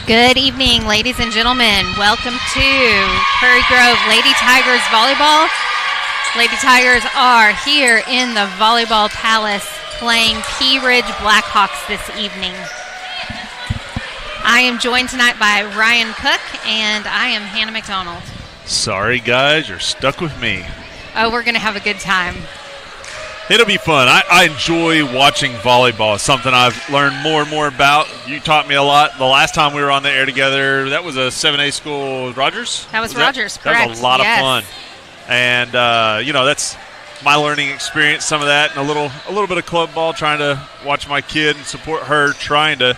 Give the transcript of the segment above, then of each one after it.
Good evening, ladies and gentlemen. Welcome to Prairie Grove Lady Tigers Volleyball. Lady Tigers are here in the Volleyball Palace playing Pea Ridge Blackhawks this evening. I am joined tonight by Ryan Cook, and I am Hannah McDonald. Sorry, guys, you're stuck with me. Oh, we're going to have a good time. It'll be fun. I enjoy watching volleyball. It's something I've learned more and more about. You taught me a lot. The last time we were on the air together, that was a 7A school. Rogers? That was Rogers, correct. That was a lot of fun. And, that's my learning experience, some of that, and a little bit of club ball, trying to watch my kid and support her trying to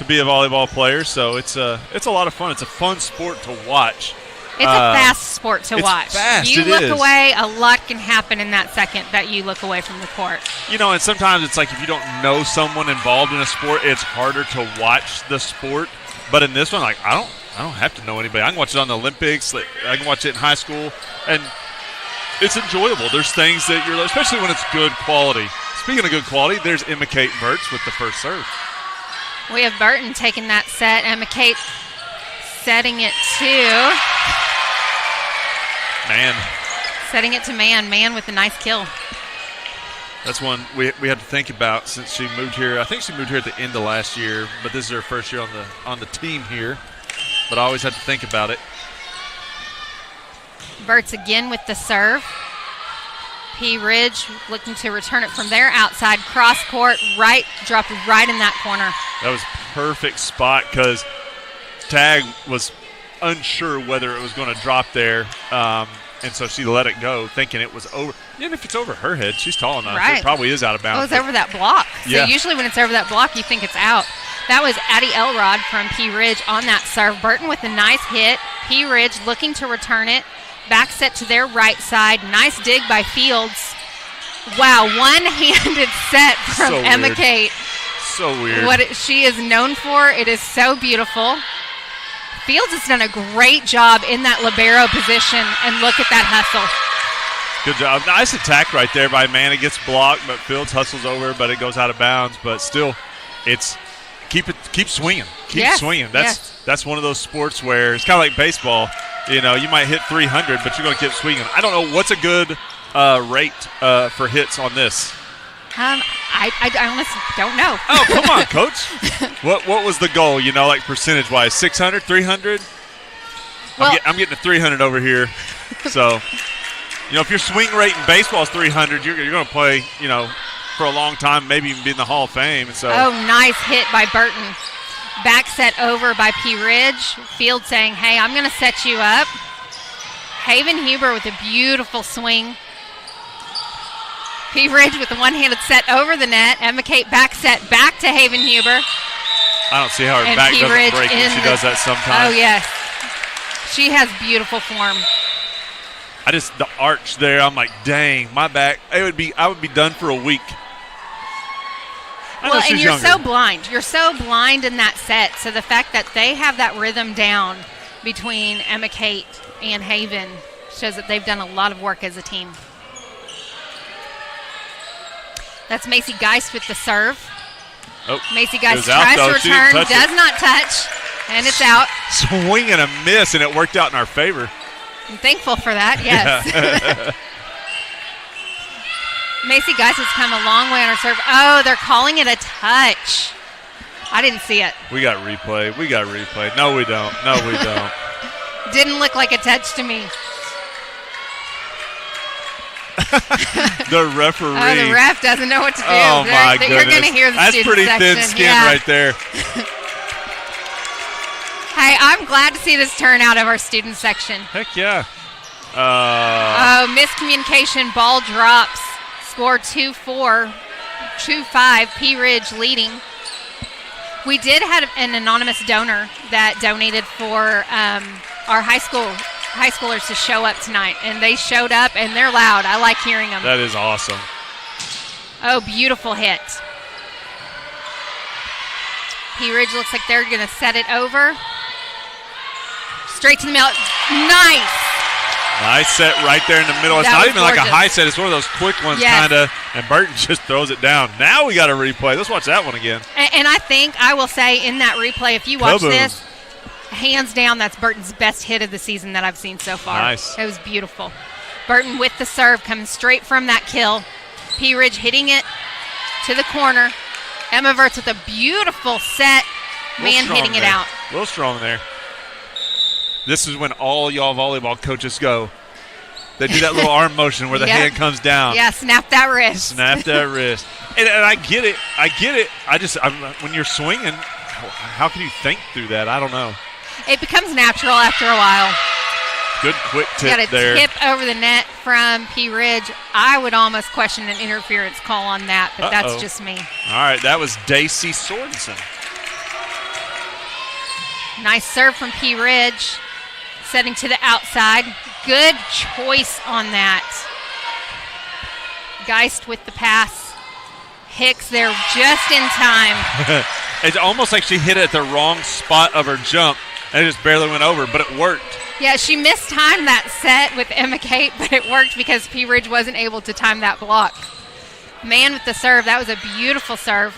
be a volleyball player. So it's a lot of fun. It's a fun sport to watch. It's a fast sport to watch. Fast, you look away, a lot can happen in that second that you look away from the court. And sometimes it's like if you don't know someone involved in a sport, it's harder to watch the sport. But in this one, like I don't have to know anybody. I can watch it on the Olympics. I can watch it in high school, and it's enjoyable. There's things that you're, especially when it's good quality. Speaking of good quality, there's Emma Kate Mertz with the first serve. We have Burton taking that set. Emma Kate setting it to Man. Setting it to Man with a nice kill. That's one we had to think about since she moved here. I think she moved here at the end of last year, but this is her first year on the team here. But I always had to think about it. Burtz again with the serve. Pea Ridge looking to return it from their outside cross court, dropped right in that corner. That was perfect spot because Tag was unsure whether it was going to drop there, and so she let it go, thinking it was over. Even if it's over her head, she's tall enough. Right. It probably is out of bounds. Oh, it's over that block. Yeah. So usually when it's over that block, you think it's out. That was Addie Elrod from Pea Ridge on that serve. Burton with a nice hit. Pea Ridge looking to return it. Back set to their right side. Nice dig by Fields. Wow, one-handed set from Emma Kate. So weird. What she is known for, it is so beautiful. Fields has done a great job in that libero position, and look at that hustle. Good job. Nice attack right there by Man. It gets blocked, but Fields hustles over, but it goes out of bounds. But still, it's keep swinging. Keep swinging. That's one of those sports where it's kind of like baseball. You might hit 300, but you're going to keep swinging. I don't know what's a good rate for hits on this. I honestly don't know. Oh, come on, Coach. What was the goal, like percentage-wise? 600, 300? Well, I'm getting a 300 over here. So, if your swing rate in baseball is 300, you're going to play, for a long time, maybe even be in the Hall of Fame. And so. Oh, nice hit by Burton. Back set over by Pea Ridge. Field saying, hey, I'm going to set you up. Haven Huber with a beautiful swing. Pea Ridge with the one-handed set over the net. Emma Kate back set back to Haven Huber. I don't see how her back doesn't break when she does that sometimes. Oh, yes. She has beautiful form. The arch there, I'm like, dang, my back, I would be done for a week. Well, and you're so blind. You're so blind in that set. So the fact that they have that rhythm down between Emma Kate and Haven shows that they've done a lot of work as a team. That's Macy Geist with the serve. Oh, Macy Geist tries to return, does not touch, and it's out. Swing and a miss, and it worked out in our favor. I'm thankful for that, yes. Yeah. Macy Geist has come a long way on her serve. Oh, they're calling it a touch. I didn't see it. We got replay. No, we don't. Didn't look like a touch to me. The referee. Oh, the ref doesn't know what to do. Oh, my goodness. You're going to hear the That's student pretty section. thin skin right there. Hey, I'm glad to see this turnout of our student section. Heck yeah. Miscommunication. Ball drops. Score 2-4. 2-5. Pea Ridge leading. We did have an anonymous donor that donated for our high schoolers to show up tonight, and they showed up, and they're loud. I like hearing them. That is awesome. Oh, beautiful hit. Pea Ridge looks like they're going to set it over. Straight to the middle. Nice. Nice set right there in the middle. It's not even like a high set. It's one of those quick ones, kind of, and Burton just throws it down. Now we got a replay. Let's watch that one again. And I think I will say in that replay, if you watch this, hands down, that's Burton's best hit of the season that I've seen so far. Nice. It was beautiful. Burton with the serve coming straight from that kill. P. Ridge hitting it to the corner. Emma Verts with a beautiful set. Man hitting it out. A little strong there. This is when all y'all volleyball coaches go. They do that little arm motion where the hand comes down. Yeah, snap that wrist. Snap that wrist. And I get it. When you're swinging, how can you think through that? I don't know. It becomes natural after a while. Good quick tip got a there. Tip over the net from P. Ridge. I would almost question an interference call on that, but that's just me. All right, that was Daisy Sorensen. Nice serve from P. Ridge. Setting to the outside. Good choice on that. Geist with the pass. Hicks there just in time. It's almost like she hit it at the wrong spot of her jump, and it just barely went over, but it worked. Yeah, she mistimed that set with Emma Kate, but it worked because P. Ridge wasn't able to time that block. Man with the serve. That was a beautiful serve.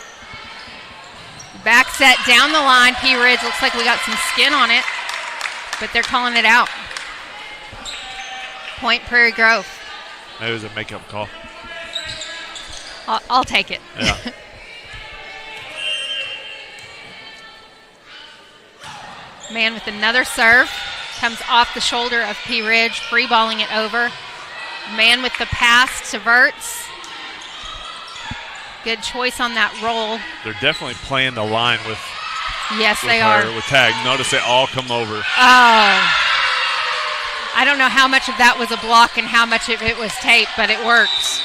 Back set down the line. P. Ridge looks like we got some skin on it, but they're calling it out. Point Prairie Grove. That was a makeup call. I'll take it. Yeah. Man with another serve. Comes off the shoulder of P. Ridge, free balling it over. Man with the pass to Verts. Good choice on that roll. They're definitely playing the line with they are. With tag. Notice they all come over. Oh. I don't know how much of that was a block and how much of it was tape, but it works.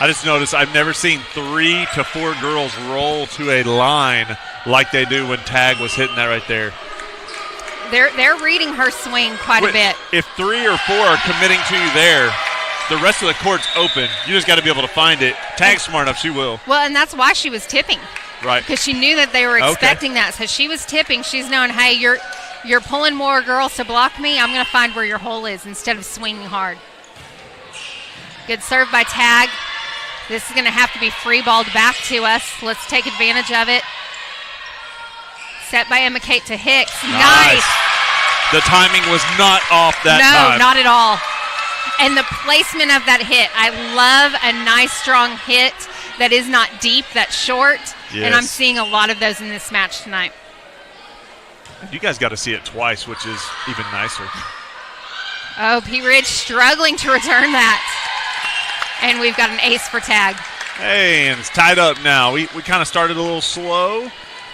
I just noticed I've never seen 3 to 4 girls roll to a line like they do when tag was hitting that right there. They're reading her swing quite a bit. If 3 or 4 are committing to you there, the rest of the court's open. You just got to be able to find it. Tag's smart enough, she will. Well, and that's why she was tipping. Right. Because she knew that they were expecting that. So she was tipping. She's knowing, hey, you're pulling more girls to block me. I'm going to find where your hole is instead of swinging hard. Good serve by Tag. This is going to have to be free balled back to us. Let's take advantage of it. Set by Emma Kate to Hicks. Nice. The timing was not off that time. No, not at all. And the placement of that hit. I love a nice, strong hit that is not deep, that's short. Yes. And I'm seeing a lot of those in this match tonight. You guys got to see it twice, which is even nicer. Oh, P. Ridge struggling to return that. And we've got an ace for Tag. Hey, and it's tied up now. We kind of started a little slow.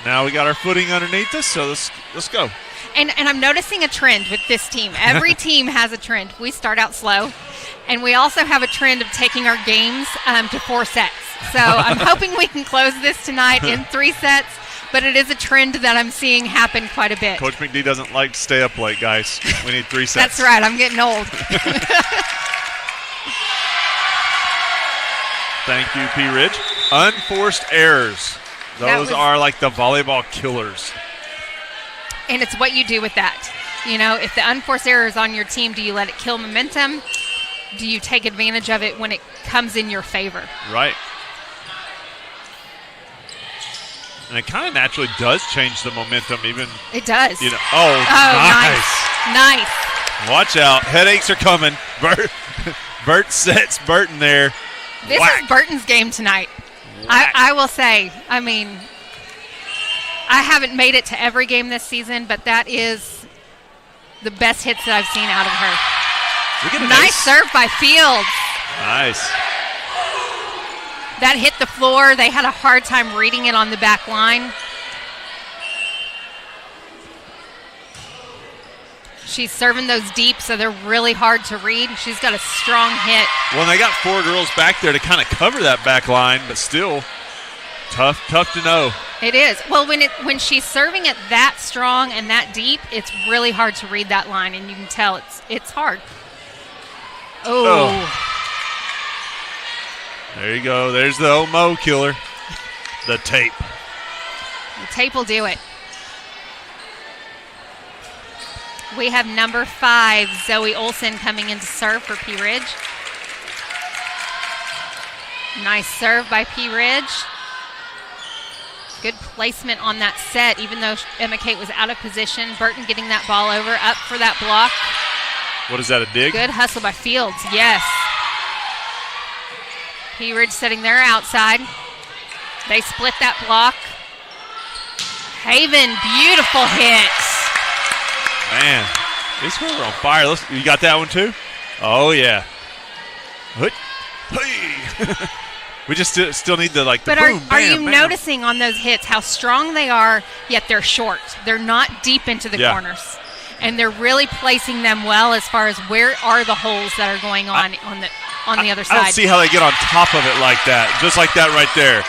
Now we got our footing underneath us, so let's go. And I'm noticing a trend with this team. Every team has a trend. We start out slow, and we also have a trend of taking our games to 4 sets. So I'm hoping we can close this tonight in 3 sets, but it is a trend that I'm seeing happen quite a bit. Coach McD doesn't like to stay up late, guys. We need 3 sets. That's right. I'm getting old. Thank you, P. Ridge. Unforced errors. Those are like the volleyball killers. And it's what you do with that. You know, if the unforced error is on your team, do you let it kill momentum? Do you take advantage of it when it comes in your favor? Right. And it kind of naturally does change the momentum even. It does. You know, nice. Nice. Watch out. Headaches are coming. Bert sets Burton there. This is Burton's game tonight. I will say, I mean, I haven't made it to every game this season, but that is the best hits that I've seen out of her. Nice serve by Fields. Nice. That hit the floor. They had a hard time reading it on the back line. She's serving those deep, so they're really hard to read. She's got a strong hit. Well, and they got 4 girls back there to kind of cover that back line, but still tough to know. It is. Well, when she's serving it that strong and that deep, it's really hard to read that line, and you can tell it's hard. Oh. There you go. There's the Omo killer. The tape. The tape will do it. We have number 5, Zoe Olson, coming in to serve for P. Ridge. Nice serve by P. Ridge. Good placement on that set, even though Emma Kate was out of position. Burton getting that ball over, up for that block. What is that, a dig? Good hustle by Fields, yes. P. Ridge setting their outside. They split that block. Haven, beautiful hits. Man, these girls are on fire. You got that one too? Oh, yeah. Hey. We just still need the, like, the but boom, are bam, you bam. noticing on those hits how strong they are, yet they're short? They're not deep into the corners. And they're really placing them well as far as where are the holes that are going on the other side. I don't see how they get on top of it like that, just like that right there.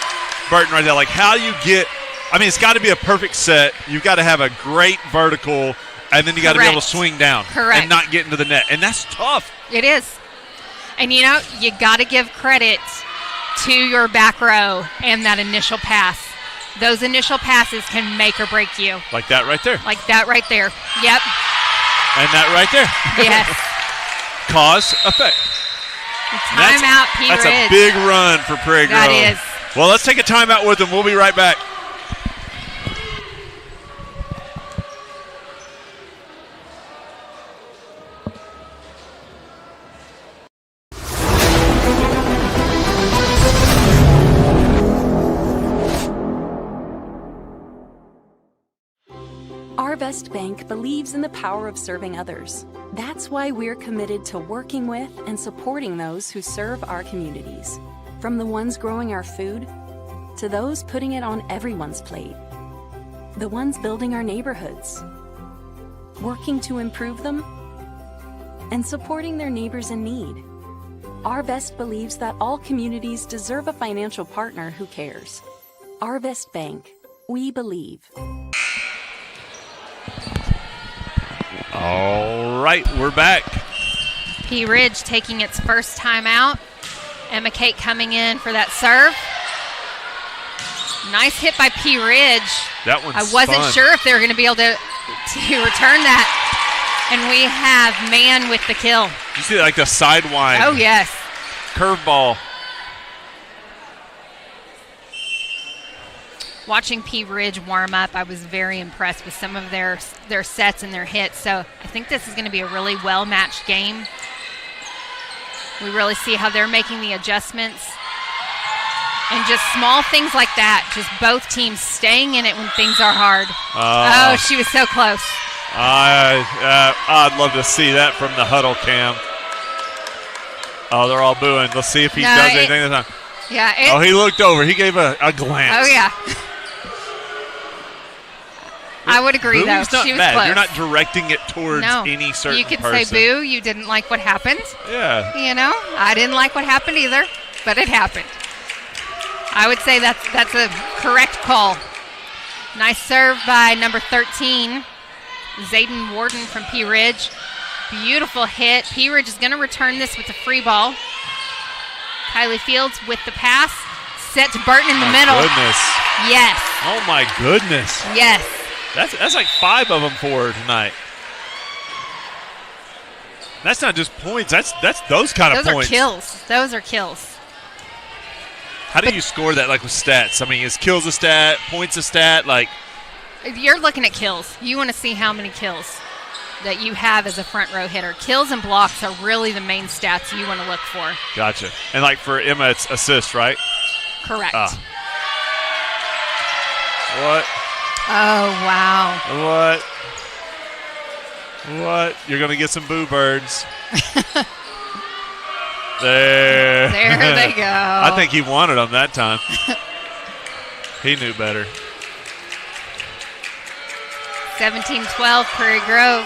Burton right there. Like, how you get – I mean, it's got to be a perfect set. You've got to have a great vertical, and then you got to be able to swing down and not get into the net. And that's tough. It is. And, you know, you got to give credit to your back row and that initial pass. Those initial passes can make or break you. Like that right there. Like that right there. Yep. And that right there. Yes. Cause, effect. Timeout, P. Ridge. That's a big run for Prairie Grove. That is. Well, let's take a timeout with them. We'll be right back. Arvest Bank believes in the power of serving others. That's why we're committed to working with and supporting those who serve our communities. From the ones growing our food, to those putting it on everyone's plate. The ones building our neighborhoods, working to improve them, and supporting their neighbors in need. Arvest believes that all communities deserve a financial partner who cares. Arvest Bank, we believe. All right, we're back. P. Ridge taking its first time out. Emma Kate coming in for that serve. Nice hit by P. Ridge. That one's I wasn't sure if they were going to be able to return that. And we have man with the kill. You see like the sidewind. Oh, yes. Curveball. Watching P. Ridge warm up, I was very impressed with some of their sets and their hits. So I think this is going to be a really well-matched game. We really see how they're making the adjustments. And just small things like that, just both teams staying in it when things are hard. Oh, she was so close. I'd love to see that from the huddle cam. Oh, they're all booing. Let's see if he does anything this time. Yeah. He looked over. He gave a glance. Oh, yeah. I would agree, though. Not she was bad. close. You're not directing it towards any certain You could person. say boo. You didn't like what happened. Yeah. You know, I didn't like what happened either, but it happened. I would say that's a correct call. Nice serve by number 13, Zayden Warden from P. Ridge. Beautiful hit. P. Ridge is going to return this with the free ball. Kylie Fields with the pass. Set to Burton in the middle. Goodness. Yes. Oh, my goodness. Yes. That's like 5 of them for her tonight. That's not just points. That's those kind of points. Those are kills. How do you score that, like, with stats? I mean, is kills a stat, points a stat? Like, you're looking at kills. You want to see how many kills that you have as a front row hitter. Kills and blocks are really the main stats you want to look for. Gotcha. And, like, for Emma, it's assists, right? Correct. What? Oh, wow. What? You're going to get some boo birds. There they go. I think he wanted them that time. He knew better. 17-12, Prairie Grove.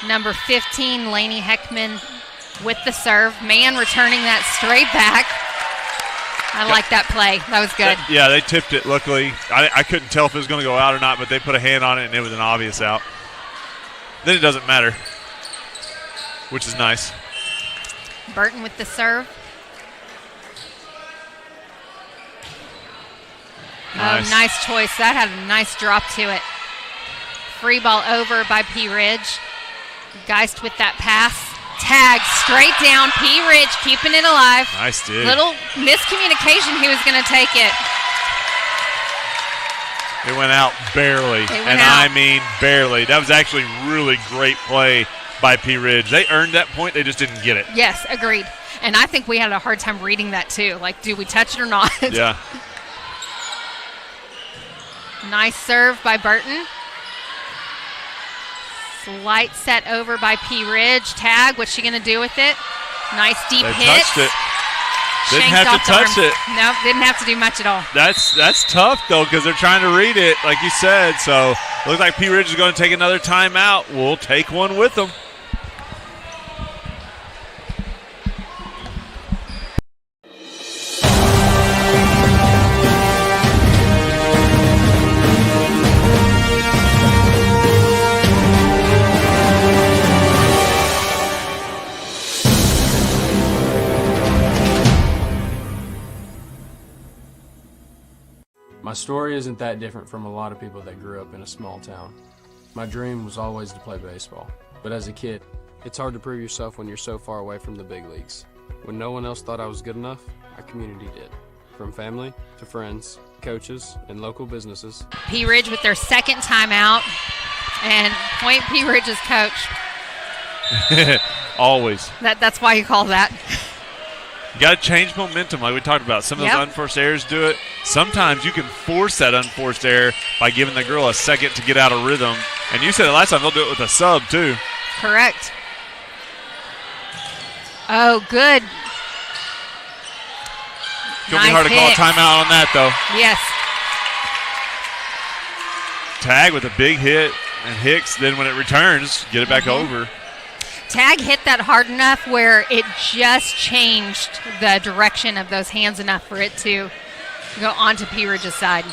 Number 15, Lainey Heckman with the serve. Man returning that straight back. I like that play. That was good. Yeah, they tipped it, luckily. I couldn't tell if it was going to go out or not, but they put a hand on it, and it was an obvious out. Then it doesn't matter, which is nice. Burton with the serve. Nice. Oh, nice choice. That had a nice drop to it. Free ball over by P. Ridge. Geist with that pass. Tag straight down. P. Ridge keeping it alive. Nice dig. Little miscommunication. He was going to take it. It went out barely. I mean barely. That was actually really great play by P. Ridge. They earned that point. They just didn't get it. Yes, agreed. And I think we had a hard time reading that too. Like, do we touch it or not? Yeah. Nice serve by Burton. Slight set over by P. Ridge. Tag, what's she going to do with it? Nice deep hit. Touched it. Didn't have to touch it. No, didn't have to do much at all. That's tough, though, because they're trying to read it, like you said. So it looks like P. Ridge is going to take another timeout. We'll take one with them. My story isn't that different from a lot of people that grew up in a small town. My dream was always to play baseball, but as a kid, it's hard to prove yourself when you're so far away from the big leagues. When no one else thought I was good enough, our community did. From family to friends, coaches, and local businesses. P. Ridge with their second timeout, and point P. Ridge's coach. Always. That's why you call that. You got to change momentum like we talked about. Some of those unforced errors do it. Sometimes you can force that unforced error by giving the girl a second to get out of rhythm. And you said it last time, they'll do it with a sub too. Correct. Oh, good. It's going to be hard to call a timeout on that, though. Yes. Tag with a big hit, and Hicks, then when it returns, get it back over. Tag hit that hard enough where it just changed the direction of those hands enough for it to go onto P. Ridge's side.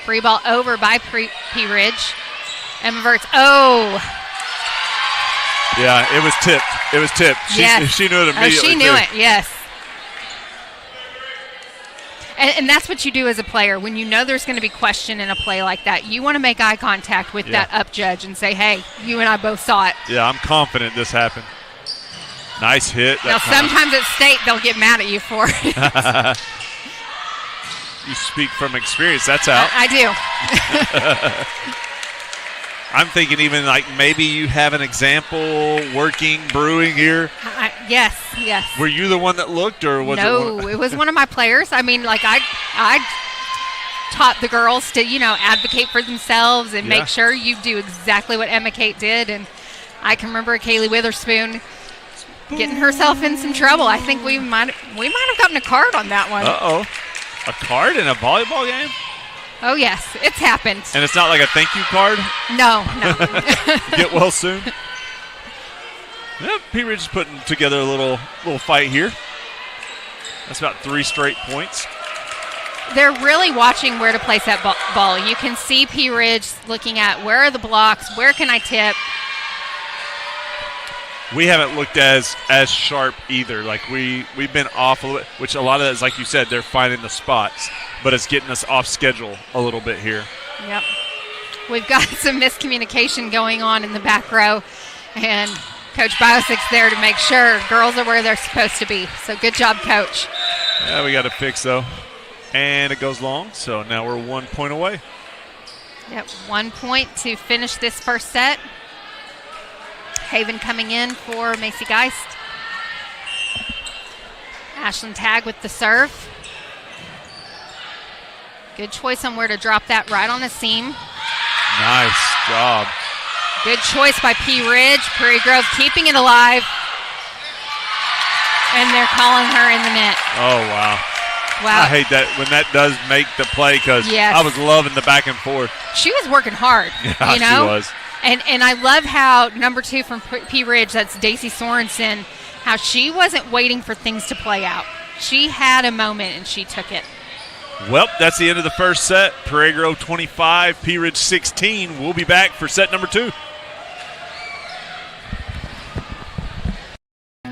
Free ball over by P. Ridge. Emma Verts. Oh. Yeah, it was tipped. It was tipped. She knew it immediately. Oh, she knew it, yes. And that's what you do as a player. When you know there's going to be question in a play like that, you want to make eye contact with that up judge and say, hey, you and I both saw it. Yeah, I'm confident this happened. Nice hit. Now, sometimes at state, they'll get mad at you for it. You speak from experience. That's out. I do. I'm thinking even like maybe you have an example brewing here. Yes. Were you the one that looked, or was it was one of my players. I mean, like I taught the girls to, advocate for themselves and make sure you do exactly what Emma Kate did. And I can remember Kaylee Witherspoon getting herself in some trouble. I think we might have gotten a card on that one. Uh-oh. A card in a volleyball game? Oh, yes. It's happened. And it's not like a thank you card? No. Get well soon. Yeah, P. Ridge is putting together a little fight here. That's about 3 straight points. They're really watching where to place that ball. You can see P. Ridge looking at where are the blocks, where can I tip. We haven't looked as sharp either. Like we've been off a little bit, which a lot of that is, like you said, they're finding the spots, but it's getting us off schedule a little bit here. Yep. We've got some miscommunication going on in the back row, and Coach Biosic's there to make sure girls are where they're supposed to be. So good job, Coach. Yeah, we got to fix, though. And it goes long, so now we're 1 point away. Yep, 1 point to finish this first set. Haven coming in for Macy Geist. Ashlyn Tag with the serve. Good choice on where to drop that right on the seam. Nice job. Good choice by P. Ridge. Prairie Grove keeping it alive. And they're calling her in the net. Oh, wow. I hate that when that does make the play because I was loving the back and forth. She was working hard. Yeah, she was. And I love how number 2 from P. Ridge, that's Daisy Sorensen, how she wasn't waiting for things to play out. She had a moment and she took it. Well, that's the end of the first set. Prairie Grove 25, P. Ridge 16. We'll be back for set number 2.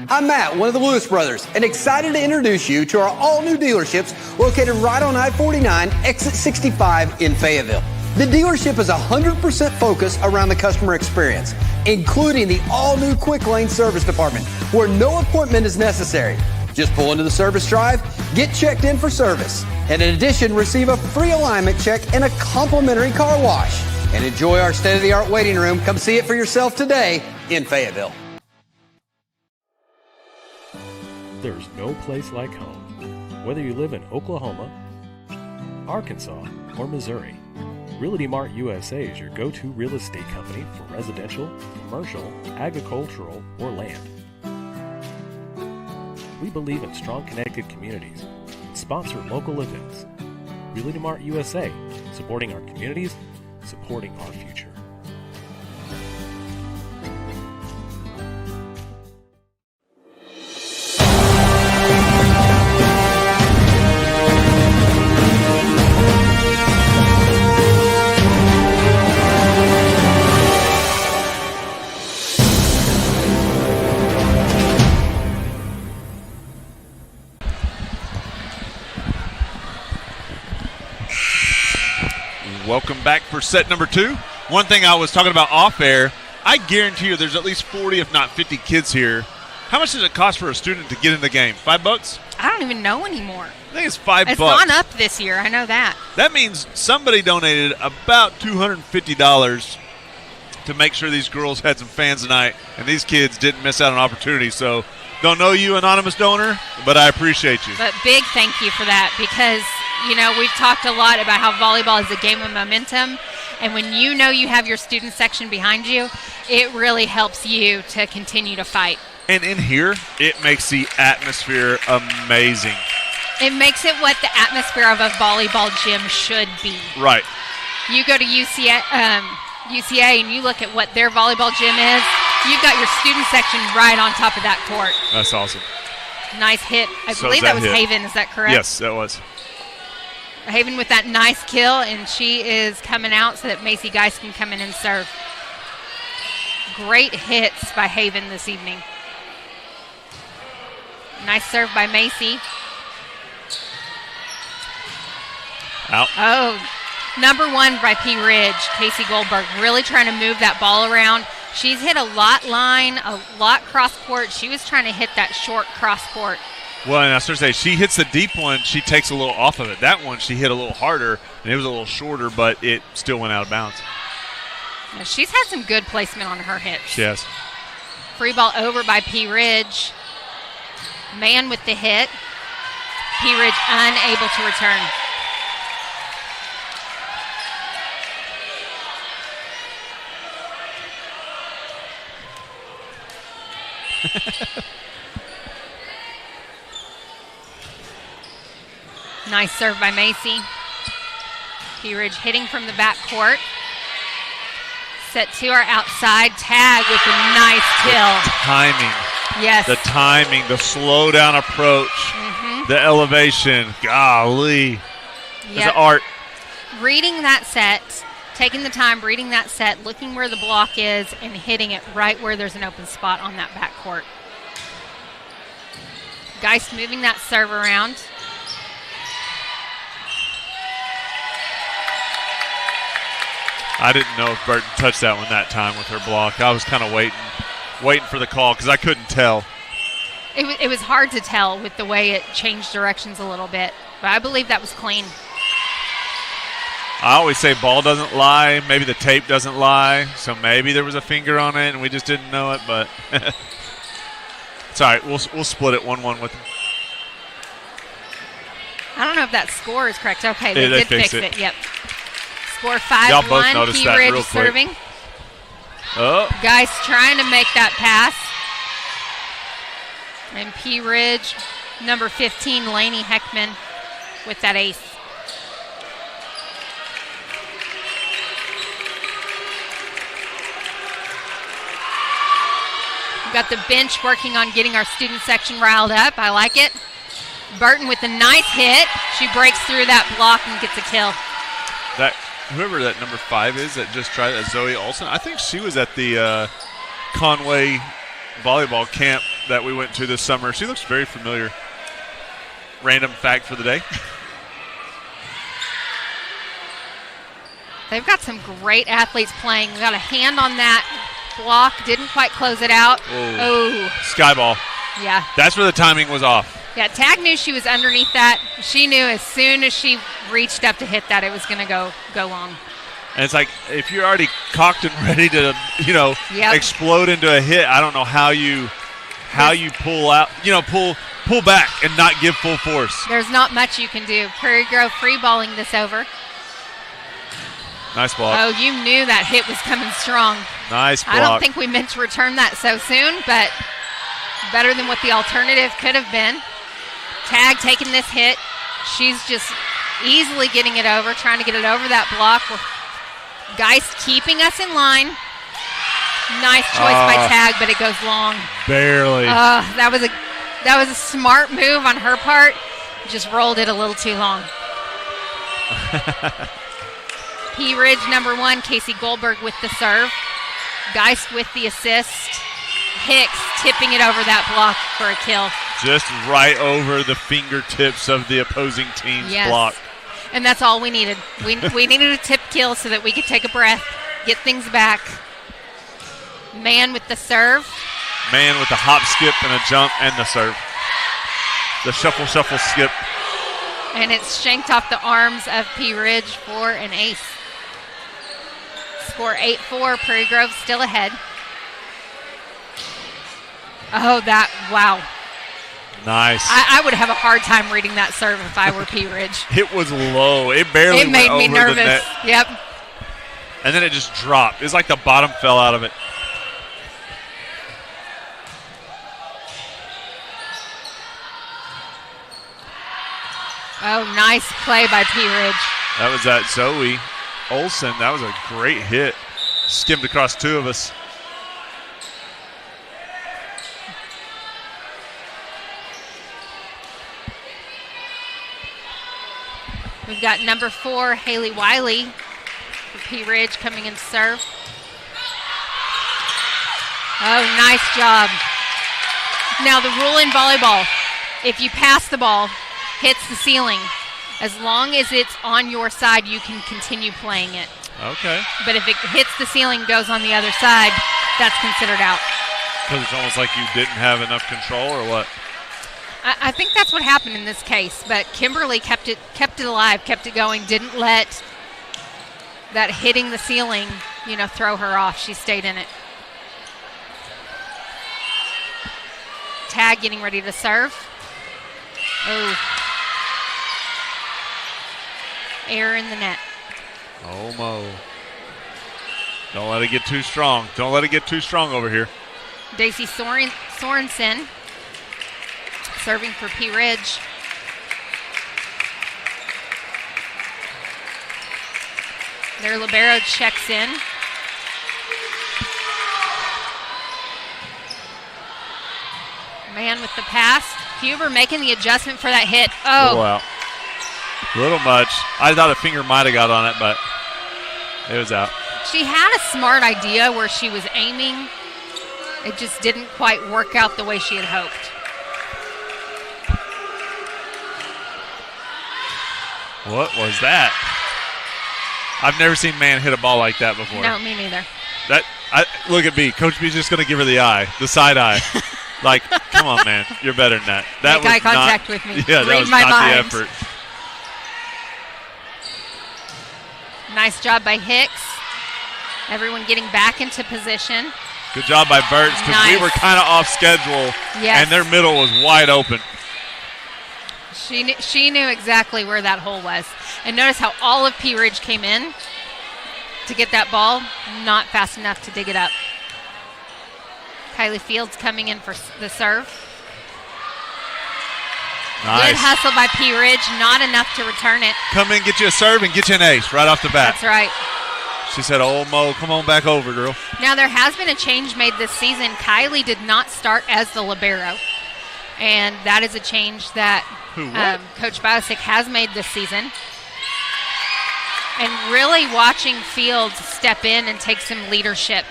I'm Matt, one of the Lewis brothers, and excited to introduce you to our all-new dealerships located right on I-49, exit 65 in Fayetteville. The dealership is 100% focused around the customer experience, including the all-new Quick Lane Service Department, where no appointment is necessary. Just pull into the service drive, get checked in for service, and in addition, receive a free alignment check and a complimentary car wash. And enjoy our state-of-the-art waiting room. Come see it for yourself today in Fayetteville. There's no place like home. Whether you live in Oklahoma, Arkansas, or Missouri, Realty Mart USA is your go-to real estate company for residential, commercial, agricultural, or land. We believe in strong connected communities and sponsor local events. Realty Mart USA, supporting our communities, supporting our future. Welcome back for set number 2. One thing I was talking about off air, I guarantee you there's at least 40, if not 50 kids here. How much does it cost for a student to get in the game? $5? I don't even know anymore. I think it's $5. It's gone up this year. I know that. That means somebody donated about $250 to make sure these girls had some fans tonight, and these kids didn't miss out on opportunity. So don't know you, anonymous donor, but I appreciate you. But big thank you for that because, you know, we've talked a lot about how volleyball is a game of momentum, and when you know you have your student section behind you, it really helps you to continue to fight. And in here, it makes the atmosphere amazing. It makes it what the atmosphere of a volleyball gym should be. Right. You go to UCA and you look at what their volleyball gym is, you've got your student section right on top of that court. That's awesome. Nice hit. I believe that was hit. Haven, is that correct? Yes, that was. Haven with that nice kill, and she is coming out so that Macy Geist can come in and serve. Great hits by Haven this evening. Nice serve by Macy. Out. Oh, number 1 by P. Ridge, Casey Goldberg, really trying to move that ball around. She's hit a lot line, a lot cross court. She was trying to hit that short cross court. Well, and I was going to say, she hits the deep one, she takes a little off of it. That one, she hit a little harder, and it was a little shorter, but it still went out of bounds. Now, she's had some good placement on her hits. Yes. Free ball over by P. Ridge. Man with the hit. P. Ridge unable to return. Nice serve by Macy. P. Ridge hitting from the back court. Set to our outside. Tag with a nice kill. The timing. Yes. The timing, the slow down approach, the elevation. Golly. It's an art. Reading that set, taking the time, reading that set, looking where the block is, and hitting it right where there's an open spot on that back court. Geist moving that serve around. I didn't know if Burton touched that one that time with her block. I was kind of waiting for the call because I couldn't tell. It was hard to tell with the way it changed directions a little bit, but I believe that was clean. I always say ball doesn't lie. Maybe the tape doesn't lie. So maybe there was a finger on it and we just didn't know it, but it's all right. We'll split it 1-1 with them. I don't know if that score is correct. Okay, they did fix it. Yep. Score 5-1. Y'all both noticed that real quick. Serving. Oh. Geist trying to make that pass. And P. Ridge, number 15, Lainey Heckman, with that ace. We've got the bench working on getting our student section riled up. I like it. Burton with a nice hit. She breaks through that block and gets a kill. That whoever that number 5 is that just tried that, Zoe Olson, I think she was at the Conway volleyball camp that we went to this summer. She looks very familiar. Random fact for the day. They've got some great athletes playing. We got a hand on that block. Didn't quite close it out. Oh. Sky ball. Yeah. That's where the timing was off. Yeah, Tag knew she was underneath that. She knew as soon as she reached up to hit that, it was going to go long. And it's like if you're already cocked and ready to, Yep. explode into a hit, I don't know how you pull out, pull back and not give full force. There's not much you can do. Prairie Grove free balling this over. Nice block. Oh, you knew that hit was coming strong. Nice block. I don't think we meant to return that so soon, but better than what the alternative could have been. Tag taking this hit. She's just easily getting it over, trying to get it over that block. Geist keeping us in line. Nice choice by Tag, but it goes long. Barely. That was a smart move on her part. Just rolled it a little too long. P Ridge #1, Casey Goldberg with the serve. Geist with the assist. Hicks tipping it over that block for a kill. Just right over the fingertips of the opposing team's block. And that's all we needed. We needed a tip kill so that we could take a breath, get things back. Man with the serve. Man with the hop, skip, and a jump, and the serve. The shuffle, skip. And it's shanked off the arms of P Ridge for an ace. Score 8-4. Prairie Grove still ahead. Oh, wow. Nice. I would have a hard time reading that serve if I were P Ridge. It was low. It barely It made went me over nervous. the net. Yep. And then it just dropped. It's like the bottom fell out of it. Oh, nice play by P Ridge. That was that Zoe Olsen. That was a great hit. Skimmed across two of us. We've got #4, Haley Wiley for P Ridge coming in to serve. Oh, nice job. Now the rule in volleyball, if you pass the ball, hits the ceiling, as long as it's on your side, you can continue playing it. Okay. But if it hits the ceiling, goes on the other side, that's considered out. Because it's almost like you didn't have enough control or what? I think that's what happened in this case, but Kimberly kept it alive, kept it going, didn't let that hitting the ceiling, throw her off. She stayed in it. Tag getting ready to serve. Oh. Air in the net. Oh, Mo. Don't let it get too strong. Don't let it get too strong over here. Daisy Sorensen serving for P Ridge. Their libero checks in. Man with the pass. Huber making the adjustment for that hit. Oh. Wow. A little much. I thought a finger might have got on it, but it was out. She had a smart idea where she was aiming. It just didn't quite work out the way she had hoped. What was that? I've never seen Man hit a ball like that before. No, me neither. Look at me. Coach B's just going to give her the eye, the side eye. Like, come on, man. You're better than that. That Make was eye contact with me. Yeah, that Read was my not mind. the effort. Nice job by Hicks. Everyone getting back into position. Good job by Burts because we were kind of off schedule, and their middle was wide open. She knew exactly where that hole was. And notice how all of P Ridge came in to get that ball, not fast enough to dig it up. Kylie Fields coming in for the serve. Nice. Good hustle by P Ridge, not enough to return it. Come in, get you a serve, and get you an ace right off the bat. That's right. She said, oh, Mo, come on back over, girl. Now, there has been a change made this season. Kylie did not start as the libero. And that is a change that Coach Biosick has made this season. And really watching Fields step in and take some leadership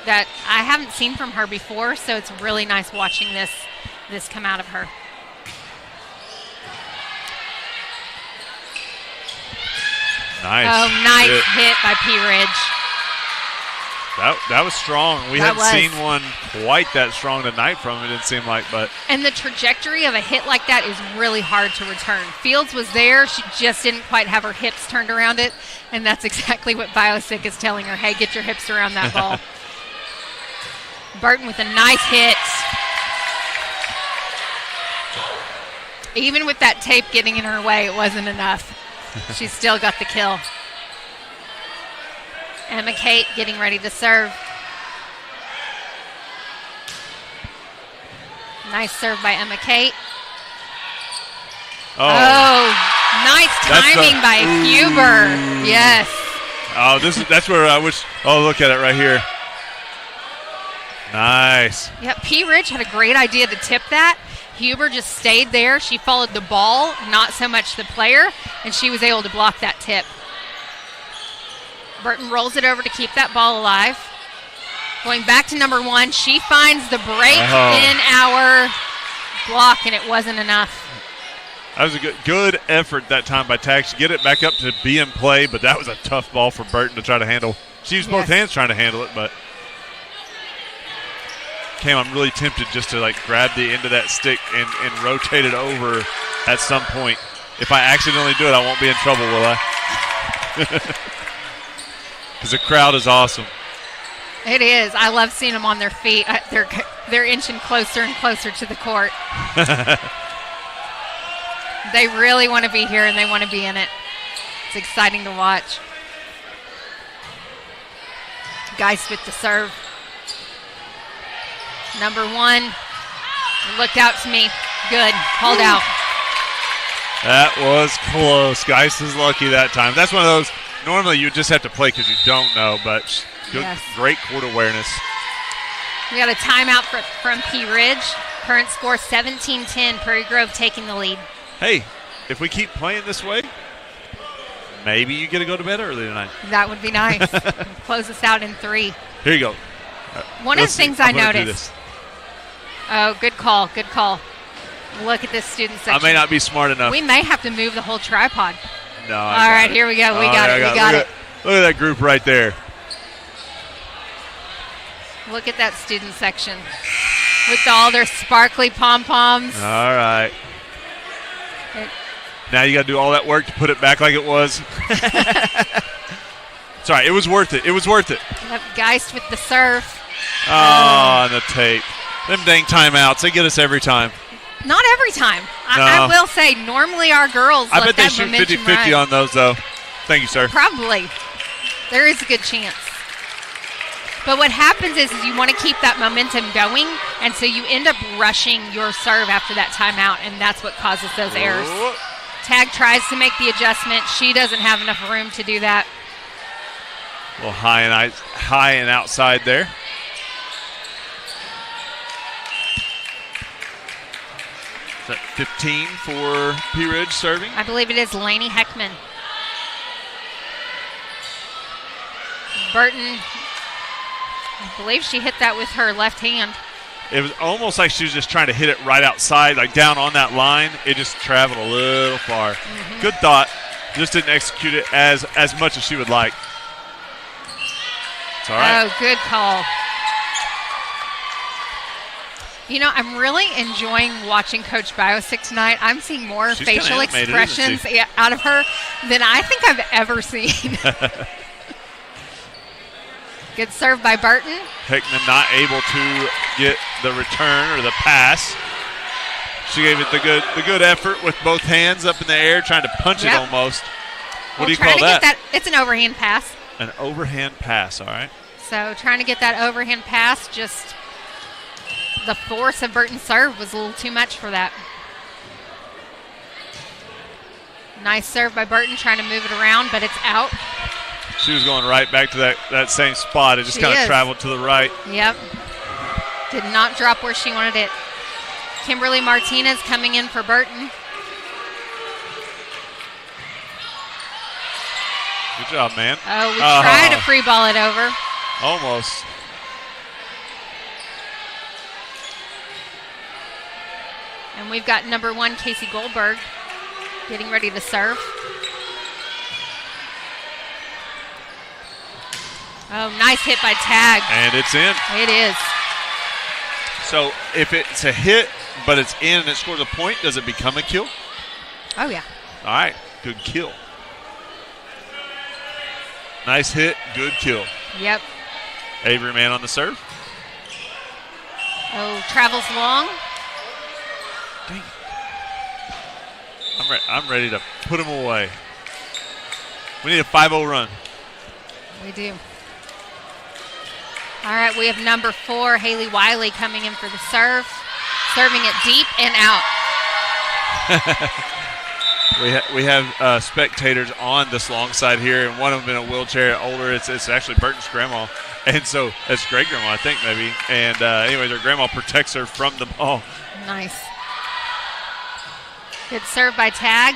that I haven't seen from her before, so it's really nice watching this come out of her. Nice. Oh, nice hit by P Ridge. That was strong. We hadn't seen one quite that strong tonight from him, it didn't seem like. And the trajectory of a hit like that is really hard to return. Fields was there. She just didn't quite have her hips turned around it, and that's exactly what Biosick is telling her. Hey, get your hips around that ball. Burton with a nice hit. Even with that tape getting in her way, it wasn't enough. She still got the kill. Emma Kate getting ready to serve. Nice serve by Emma Kate. Oh, nice timing by Huber. Yes. Oh, that's where I wish. Oh, look at it right here. Nice. Yep, P. Ridge had a great idea to tip that. Huber just stayed there. She followed the ball, not so much the player, and she was able to block that tip. Burton rolls it over to keep that ball alive. Going back to number 1, she finds the break in our block, and it wasn't enough. That was a good effort that time by Tax to get it back up to be in play, but that was a tough ball for Burton to try to handle. She used both hands trying to handle it, but Cam, I'm really tempted just to grab the end of that stick and rotate it over at some point. If I accidentally do it, I won't be in trouble, will I? Because the crowd is awesome. It is. I love seeing them on their feet. They're inching closer and closer to the court. They really want to be here, and they want to be in it. It's exciting to watch. Geist with the serve. Number 1 looked out to me. Good. Called out. That was close. Geist is lucky that time. That's one of those. Normally you just have to play because you don't know, but good, great court awareness. We got a timeout from P. Ridge. Current score 17-10. Prairie Grove taking the lead. Hey, if we keep playing this way, maybe you get to go to bed early tonight. That would be nice. Close us out in 3. Here you go. One of the things I noticed. Oh, good call. Good call. Look at this student section. I may not be smart enough. We may have to move the whole tripod. No. All right, here we go. We got it. We got it. Look at that group right there. Look at that student section with all their sparkly pom-poms. All right. Now you got to do all that work to put it back like it was. Sorry, it was worth it. It was worth it. Yep, Geist with the serve. Oh, and the tape. Them dang timeouts, they get us every time. Not every time. No. I will say, normally our girls I bet they shoot 50-50 on those, though. Thank you, sir. Probably. There is a good chance. But what happens is you want to keep that momentum going, and so you end up rushing your serve after that timeout, and that's what causes those errors. Tag tries to make the adjustment. She doesn't have enough room to do that. A little high and outside there. Is that 15 for P. Ridge serving? I believe it is Lainey Heckman. Burton, I believe she hit that with her left hand. It was almost like she was just trying to hit it right outside, like down on that line. It just traveled a little far. Mm-hmm. Good thought. Just didn't execute it as much as she would like. It's all right. Oh, good call. You know, I'm really enjoying watching Coach Biosick tonight. I'm seeing more facial expressions out of her than I think I've ever seen. Good serve by Burton. Hickman not able to get the return or the pass. She gave it the good effort with both hands up in the air, trying to punch it almost. What do you call that? It's an overhand pass. An overhand pass, all right. So trying to get that overhand pass, just the force of Burton's serve was a little too much for that. Nice serve by Burton, trying to move it around, but it's out. She was going right back to that same spot. It just kind of traveled to the right. Yep. Did not drop where she wanted it. Kimberly Martinez coming in for Burton. Good job, man. Oh, we tried to free ball it over. Almost. And we've got number 1, Casey Goldberg, getting ready to serve. Oh, nice hit by Tag. And it's in. It is. So if it's a hit, but it's in and it scores a point, does it become a kill? Oh, yeah. All right, good kill. Nice hit, good kill. Yep. Avery man on the serve. Oh, travels long. Dang. I'm ready to put him away. We need a 5-0 run. We do. All right, we have number 4, Haley Wiley, coming in for the serve. Serving it deep and out. We have spectators on this long side here, and one of them in a wheelchair, older. It's actually Burton's grandma. And so it's great grandma, I think, maybe. And anyway, their grandma protects her from the ball. Nice. Good serve by Tag.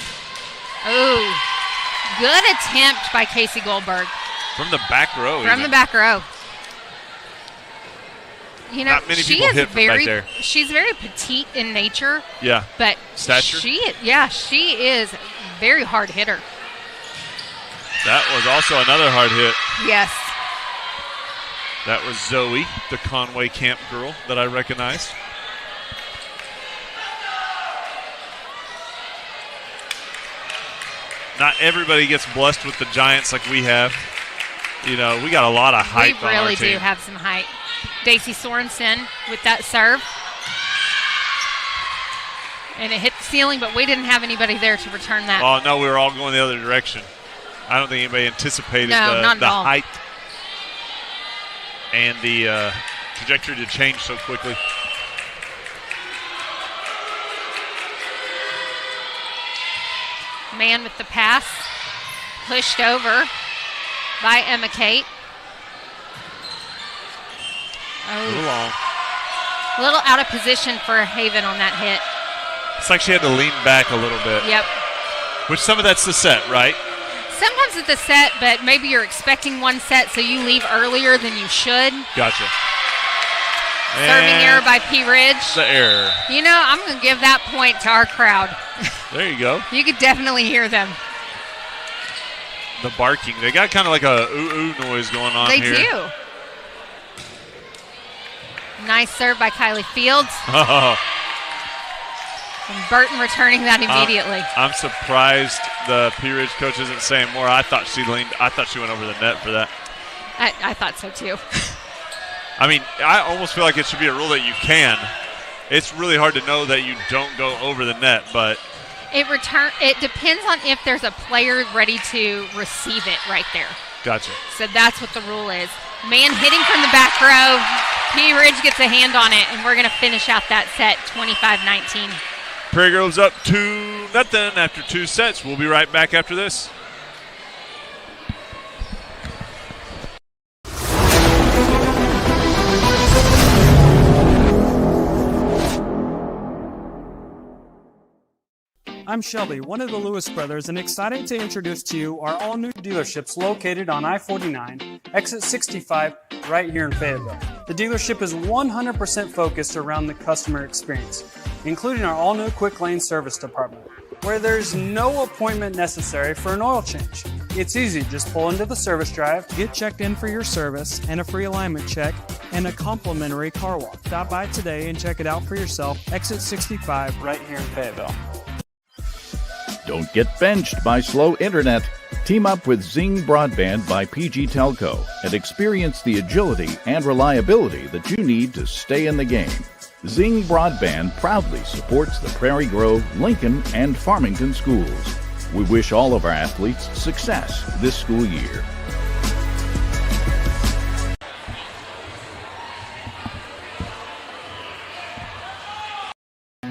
Oh, good attempt by Casey Goldberg. From the back row. From the back row. You know, not many people hit from back there. She's very petite in nature. Yeah. But stature. she is a very hard hitter. That was also another hard hit. Yes. That was Zoe, the Conway camp girl that I recognized. Not everybody gets blessed with the Giants like we have. You know, we got a lot of height on our team. We really do have some height. Daisy Sorensen with that serve. And it hit the ceiling, but we didn't have anybody there to return that. Oh, no, we were all going the other direction. I don't think anybody anticipated the height and the trajectory to change so quickly. Man with the pass. Pushed over by Emma Kate. A little long. A little out of position for Haven on that hit. It's like she had to lean back a little bit. Yep. Which some of that's the set, right? Sometimes it's a set, but maybe you're expecting one set, so you leave earlier than you should. Gotcha. Serving error by P. Ridge. The error. You know, I'm going to give that point to our crowd. There you go. You could definitely hear them. The barking. They got kind of like a ooh-ooh noise going on here. They do. Nice serve by Kylie Fields. And Burton returning that immediately. I'm surprised the P. Ridge coach isn't saying more. I thought she went over the net for that. I thought so too. I mean, I almost feel like it should be a rule that you can. It's really hard to know that you don't go over the net, but it depends on if there's a player ready to receive it right there. Gotcha. So that's what the rule is. Man hitting from the back row. P. Ridge gets a hand on it, and we're going to finish out that set 25-19. Prairie Grove's up 2-0 after 2 sets. We'll be right back after this. I'm Shelby, one of the Lewis brothers, and excited to introduce to you our all-new dealerships located on I-49, exit 65, right here in Fayetteville. The dealership is 100% focused around the customer experience, including our all-new quick lane service department, where there's no appointment necessary for an oil change. It's easy, just pull into the service drive, get checked in for your service, and a free alignment check, and a complimentary car wash. Stop by today and check it out for yourself, exit 65, right here in Fayetteville. Don't get benched by slow internet. Team up with Zing Broadband by PG Telco and experience the agility and reliability that you need to stay in the game. Zing Broadband proudly supports the Prairie Grove, Lincoln, and Farmington schools. We wish all of our athletes success this school year.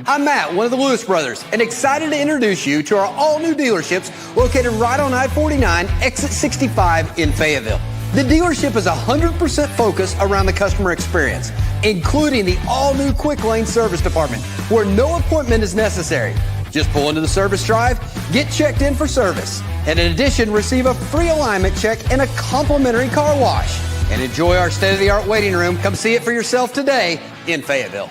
I'm Matt, one of the Lewis brothers, and excited to introduce you to our all-new dealerships located right on I-49, exit 65 in Fayetteville. The dealership is 100% focused around the customer experience, including the all-new quick lane service department, where no appointment is necessary. Just pull into the service drive, get checked in for service, and in addition, receive a free alignment check and a complimentary car wash. And enjoy our state-of-the-art waiting room. Come see it for yourself today in Fayetteville.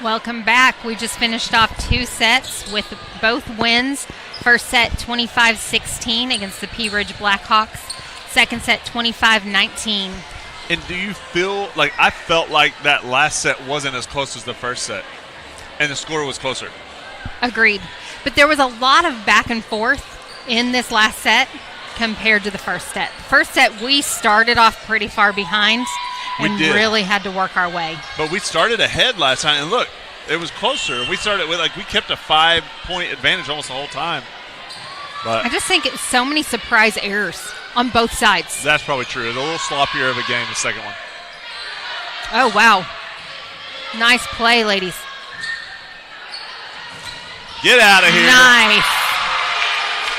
Welcome back. We just finished off 2 sets with both wins. First set 25-16 against the Pea Ridge Blackhawks. Second set 25-19. And do you feel like I felt like that last set wasn't as close as the first set, and the score was closer? Agreed. But there was a lot of back and forth in this last set compared to the first set. The first set, we started off pretty far behind and really had to work our way. But we started ahead last time, and look, it was closer. We started with, we kept a 5-point advantage almost the whole time. But I just think it's so many surprise errors on both sides. That's probably true. It's a little sloppier of a game, the second one. Oh, wow. Nice play, ladies. Get out of here. Nice.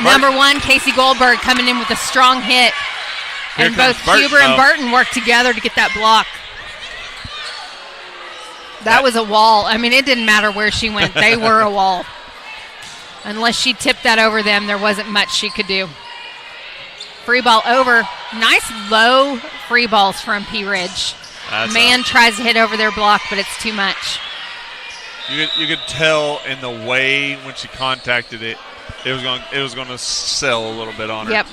Number 1, Casey Goldberg coming in with a strong hit. Here and both Burton, Huber and Burton worked together to get that block. That was a wall. I mean, it didn't matter where she went. They were a wall. Unless she tipped that over them, there wasn't much she could do. Free ball over. Nice low free balls from Pea Ridge. Man tries to hit over their block, but it's too much. You could tell in the way when she contacted it, it was going to sell a little bit on her. Yep.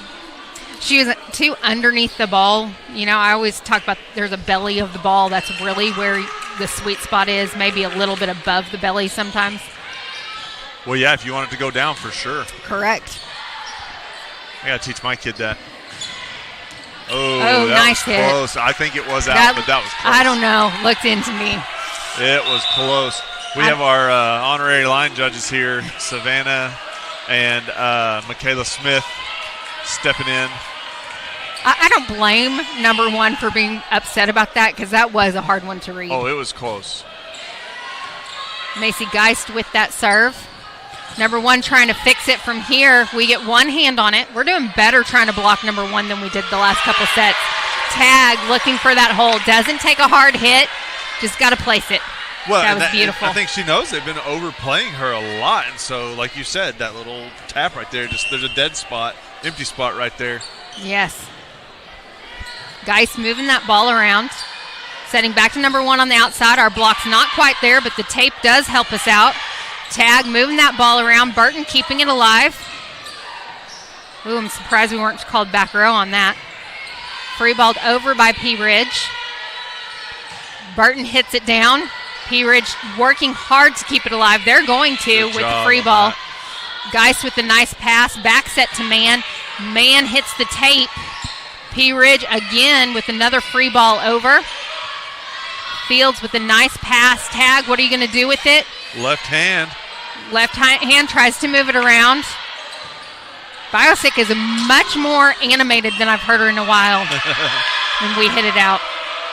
She was too underneath the ball. You know, I always talk about there's a belly of the ball. That's really where the sweet spot is, maybe a little bit above the belly sometimes. Well, yeah, if you want it to go down, for sure. Correct. I got to teach my kid that. Oh, that nice was hit. Close. I think it was out, but that was close. I don't know. Looked into me. It was close. We have our honorary line judges here, Savannah and Michaela Smith, stepping in. I don't blame number 1 for being upset about that because that was a hard one to read. Oh, it was close. Macy Geist with that serve. Number 1 trying to fix it from here. We get one hand on it. We're doing better trying to block number 1 than we did the last couple sets. Tag looking for that hole. Doesn't take a hard hit. Just got to place it. Well, that was beautiful. I think she knows they've been overplaying her a lot. And so, like you said, that little tap right there, just there's a dead spot, empty spot right there. Yes. Geist moving that ball around. Setting back to number 1 on the outside. Our block's not quite there, but the tape does help us out. Tag moving that ball around. Burton keeping it alive. Ooh, I'm surprised we weren't called back row on that. Free balled over by Pea Ridge. Burton hits it down. Pea Ridge working hard to keep it alive. They're going to with the free ball. Geist with a nice pass. Back set to Man. Man hits the tape. Pea Ridge again with another free ball over. Fields with a nice pass. Tag, what are you going to do with it? Left hand. Left hand tries to move it around. Biosic is much more animated than I've heard her in a while. And we hit it out.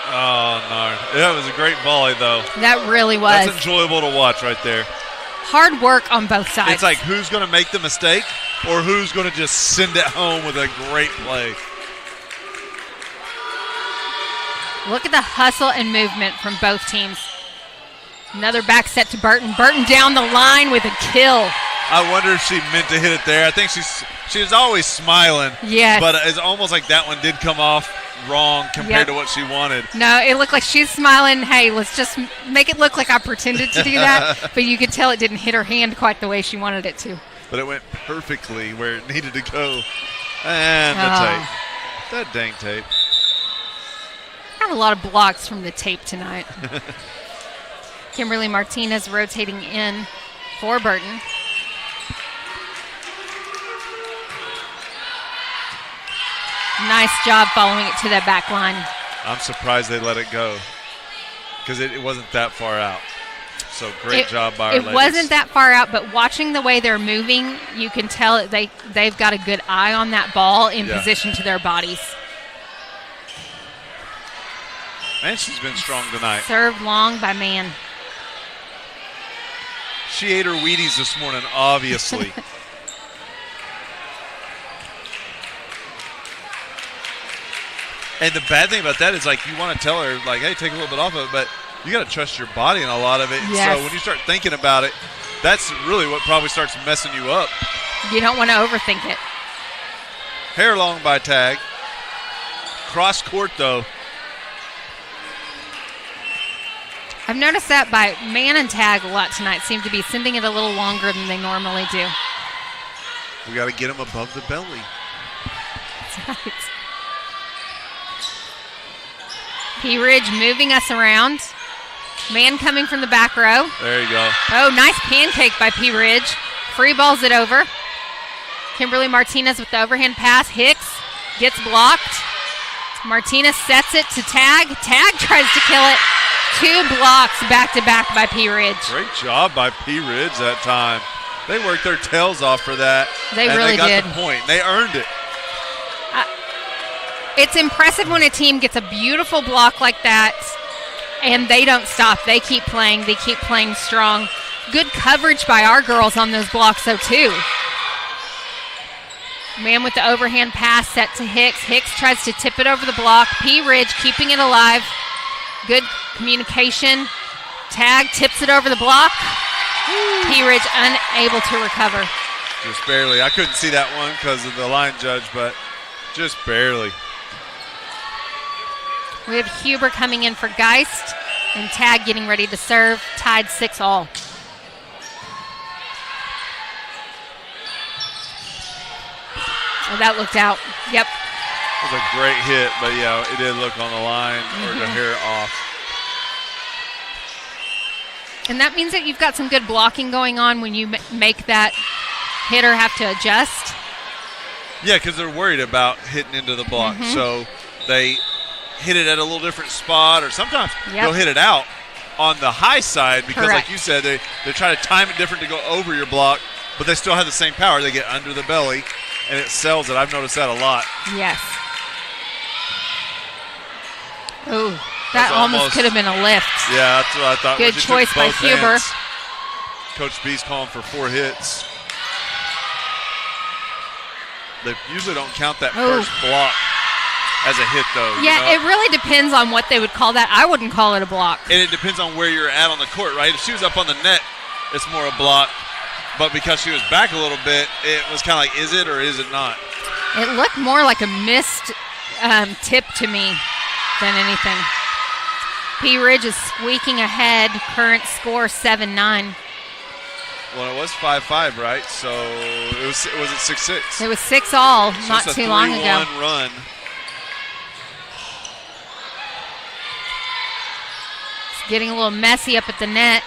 Oh, no. That was a great volley, though. That really was. That's enjoyable to watch right there. Hard work on both sides. It's like who's going to make the mistake or who's going to just send it home with a great play. Look at the hustle and movement from both teams. Another back set to Burton. Burton down the line with a kill. I wonder if she meant to hit it there. I think she was always smiling. Yes. But it's almost like that one did come off wrong compared to what she wanted. No, it looked like she's smiling. Hey, let's just make it look like I pretended to do that. But you could tell it didn't hit her hand quite the way she wanted it to. But it went perfectly where it needed to go. And the tape. That dang tape. I have a lot of blocks from the tape tonight. Kimberly Martinez rotating in for Burton. Nice job following it to that back line. I'm surprised they let it go because it wasn't that far out. So great job by our ladies. It wasn't that far out, but watching the way they're moving, you can tell that they've got a good eye on that ball in position to their bodies. And she's been strong tonight. Served long by Man. She ate her Wheaties this morning, obviously. And the bad thing about that is, like, you want to tell her, like, hey, take a little bit off of it, but you got to trust your body in a lot of it. Yes. So when you start thinking about it, that's really what probably starts messing you up. You don't want to overthink it. Hair long by Tag. Cross court, though. I've noticed that by man and tag a lot tonight. Seem to be sending it a little longer than they normally do. We got to get them above the belly. That's right. P. Ridge moving us around. Man coming from the back row. There you go. Oh, nice pancake by P. Ridge. Free balls it over. Kimberly Martinez with the overhand pass. Hicks gets blocked. Martinez sets it to Tag. Tag tries to kill it. 2 blocks back-to-back by P. Ridge. Great job by P. Ridge that time. They worked their tails off for that. They really got did. the point. They earned it. It's impressive when a team gets a beautiful block like that and they don't stop. They keep playing. They keep playing strong. Good coverage by our girls on those blocks, though, too. Man with the overhand pass set to Hicks. Hicks tries to tip it over the block. P. Ridge keeping it alive. Good communication. Tag tips it over the block. P. Ridge unable to recover. Just barely. I couldn't see that one because of the line judge, but just barely. We have Huber coming in for Geist and Tag getting ready to serve. Tied 6-all. Oh, that looked out. Yep. It was a great hit, but yeah, it did look on the line or to hair off. And that means that you've got some good blocking going on when you make that hitter have to adjust. Yeah, because they're worried about hitting into the block. So they hit it at a little different spot, or sometimes they'll hit it out on the high side because, like you said, they try to time it different to go over your block, but they still have the same power. They get under the belly, and it sells it. I've noticed that a lot. Yes. Oh, that almost could have been a lift. Yeah, that's what I thought. Good choice by Huber. Coach B's calling for 4 hits. They usually don't count that first block as a hit, though. Yeah, it really depends on what they would call that. I wouldn't call it a block. And it depends on where you're at on the court, right? If she was up on the net, it's more a block. But because she was back a little bit, it was kind of like, is it or is it not? It looked more like a missed tip to me than anything. P. Ridge is squeaking ahead. Current score 7-9. Well, it was 5-5, right? So it was it 6-6? It was 6-all so not too long ago. 3-1 run. It's getting a little messy up at the net.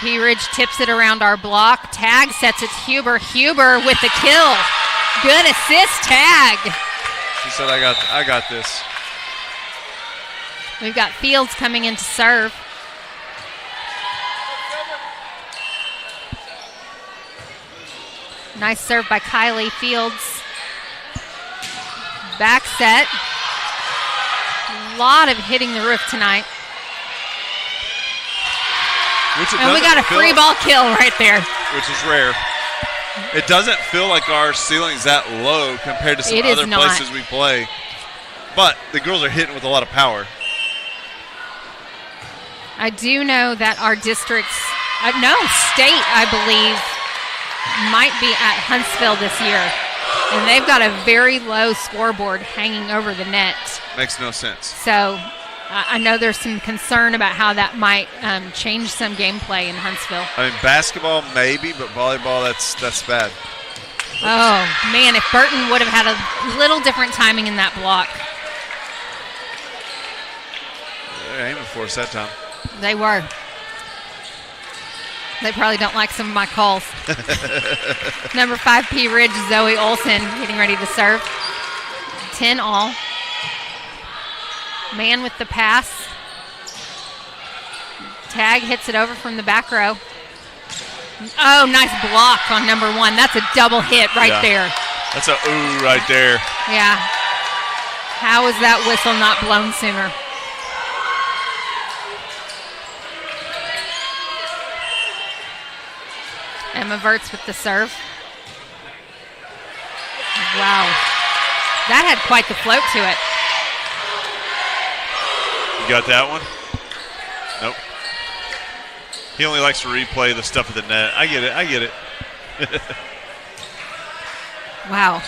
P. Ridge tips it around our block. Tag sets it to Huber. Huber with the kill. Good assist, Tag. She said, I got this. We've got Fields coming in to serve. Nice serve by Kylie Fields. Back set. A lot of hitting the roof tonight. And we got a free ball kill right there. Which is rare. It doesn't feel like our ceiling's that low compared to some other places we play. But the girls are hitting with a lot of power. I do know that our district's, state, I believe, might be at Huntsville this year. And they've got a very low scoreboard hanging over the net. Makes no sense. So I know there's some concern about how that might change some gameplay in Huntsville. I mean, basketball maybe, but volleyball, that's bad. Oops. Oh, man, if Burton would have had a little different timing in that block. They're aiming for us that time. They were. They probably don't like some of my calls. Number 5, P. Ridge, Zoe Olson, getting ready to serve. 10-all. Man with the pass. Tag hits it over from the back row. Oh, nice block on number 1. That's a double hit right there. That's a ooh right there. Yeah. How is that whistle not blown sooner? Emma Verts with the serve. Wow. That had quite the float to it. You got that one? Nope. He only likes to replay the stuff at the net. I get it. Wow.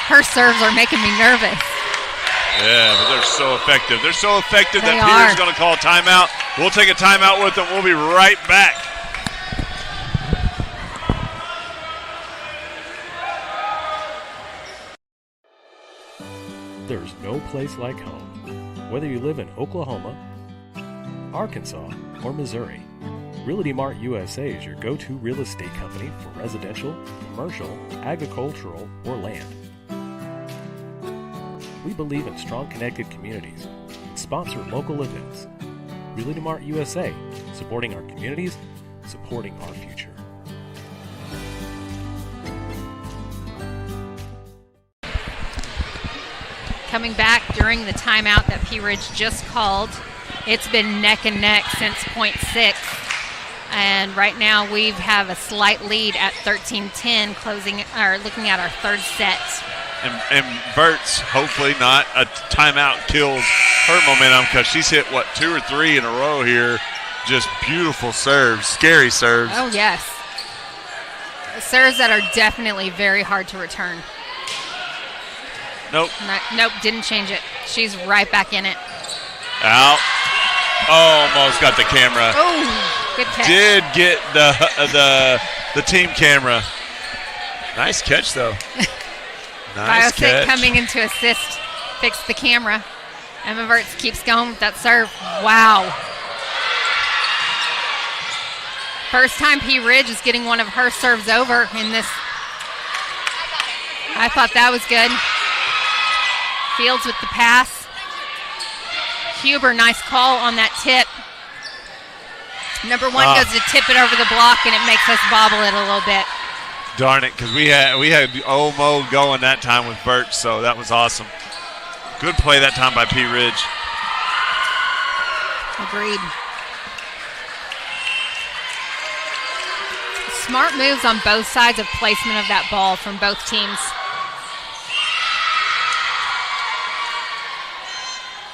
Her serves are making me nervous. Yeah, but they're so effective. They're so effective They that Peter's are. going to call a timeout. We'll take a timeout with them. We'll be right back. There's no place like home. Whether you live in Oklahoma, Arkansas, or Missouri, Realty Mart USA is your go-to real estate company for residential, commercial, agricultural, or land. We believe in strong connected communities and sponsor local events. Realty Mart USA, supporting our communities, supporting our future. Coming back during the timeout that P. Ridge just called. It's been neck and neck since point 6. And right now we have a slight lead at 13-10, looking at our third set. And Verts, hopefully not a timeout kills her momentum because she's hit, 2 or 3 in a row here. Just beautiful serves, scary serves. Oh, yes. Serves that are definitely very hard to return. Nope. Nope, didn't change it. She's right back in it. Out. Almost got the camera. Oh, good catch. Did get the team camera. Nice catch, though. Nice catch. Coming in to assist, fix the camera. Emma Verts keeps going with that serve. Wow. First time P. Ridge is getting one of her serves over in this. I thought that was good. Fields with the pass. Huber, nice call on that tip. Number 1 goes to tip it over the block, and it makes us bobble it a little bit. Darn it, because we had Omo going that time with Burt, so that was awesome. Good play that time by P. Ridge. Agreed. Smart moves on both sides of placement of that ball from both teams.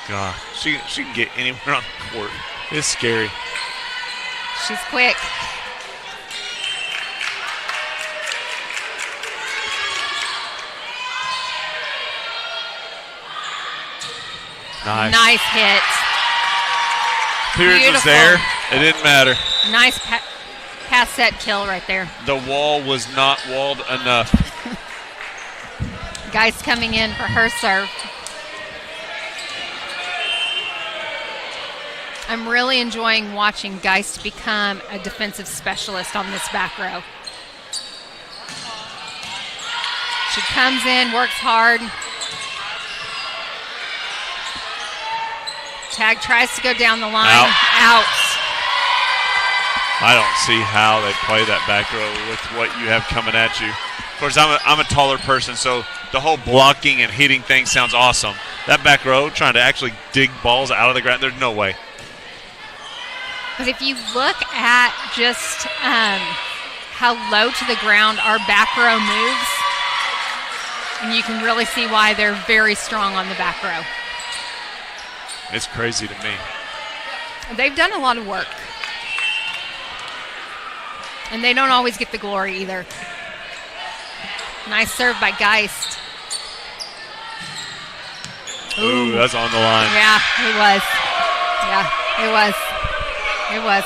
God, she can get anywhere on the court. It's scary. She's quick. Nice hit. Pierce was there. It didn't matter. Nice pass set kill right there. The wall was not walled enough. Geist coming in for her serve. I'm really enjoying watching Geist become a defensive specialist on this back row. She comes in, works hard. Tag tries to go down the line. Out. I don't see how they play that back row with what you have coming at you. Of course, I'm a taller person, so the whole blocking and hitting thing sounds awesome. That back row, trying to actually dig balls out of the ground, there's no way. But if you look at just how low to the ground our back row moves, and you can really see why they're very strong on the back row. It's crazy to me. They've done a lot of work. And they don't always get the glory either. Nice serve by Geist. Ooh, that's on the line. Yeah, it was. Yeah, it was. It was.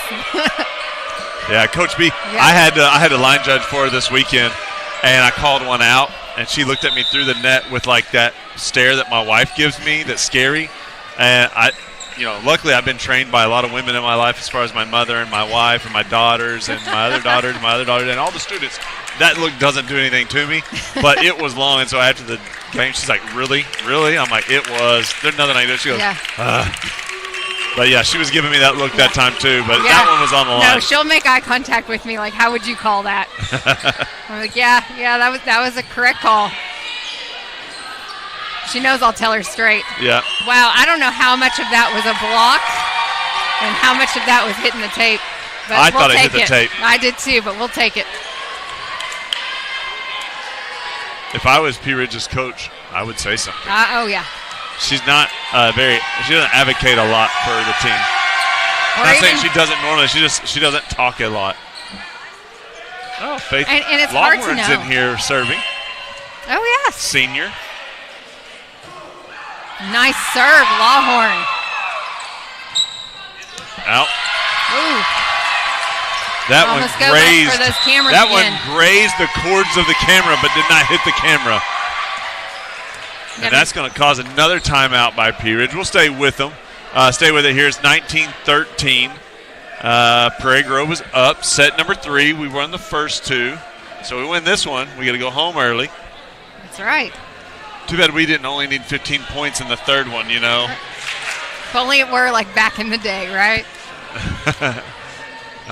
Yeah, Coach B, Yeah. I had a line judge for her this weekend, and I called one out, and she looked at me through the net with like that stare that my wife gives me that's scary. And luckily I've been trained by a lot of women in my life as far as my mother and my wife and my daughters and my other daughters and all the students. That look doesn't do anything to me, but it was long. And so after the game, she's like, really? Really? I'm like, it was. There's nothing I can do. She goes, Yeah. But, yeah, she was giving me that look that time too, but that one was on the line. No, she'll make eye contact with me like, how would you call that? I'm like, yeah, that was a correct call. She knows I'll tell her straight. Yeah. Wow, I don't know how much of that was a block and how much of that was hitting the tape. But I thought it hit the tape. I did too, but we'll take it. If I was P. Ridge's coach, I would say something. Oh, yeah. She's not she doesn't advocate a lot for the team. I'm not saying she doesn't normally. She doesn't talk a lot. Oh, Faith and it's hard to Lawhorn's know. in here serving. Oh, yes. Senior. Nice serve, Lawhorn. Out. Ooh. That Almost one go back grazed. for those cameras That again. one grazed the cords of the camera, but did not hit the camera. And that's going to cause another timeout by Pea Ridge. We'll stay with them. Stay with it here. It's 19-13. Prairie Grove is up. Set number 3. We won the first 2. So we win this one. We got to go home early. That's right. Too bad we didn't only need 15 points in the third one, you know. If only it were like back in the day, right?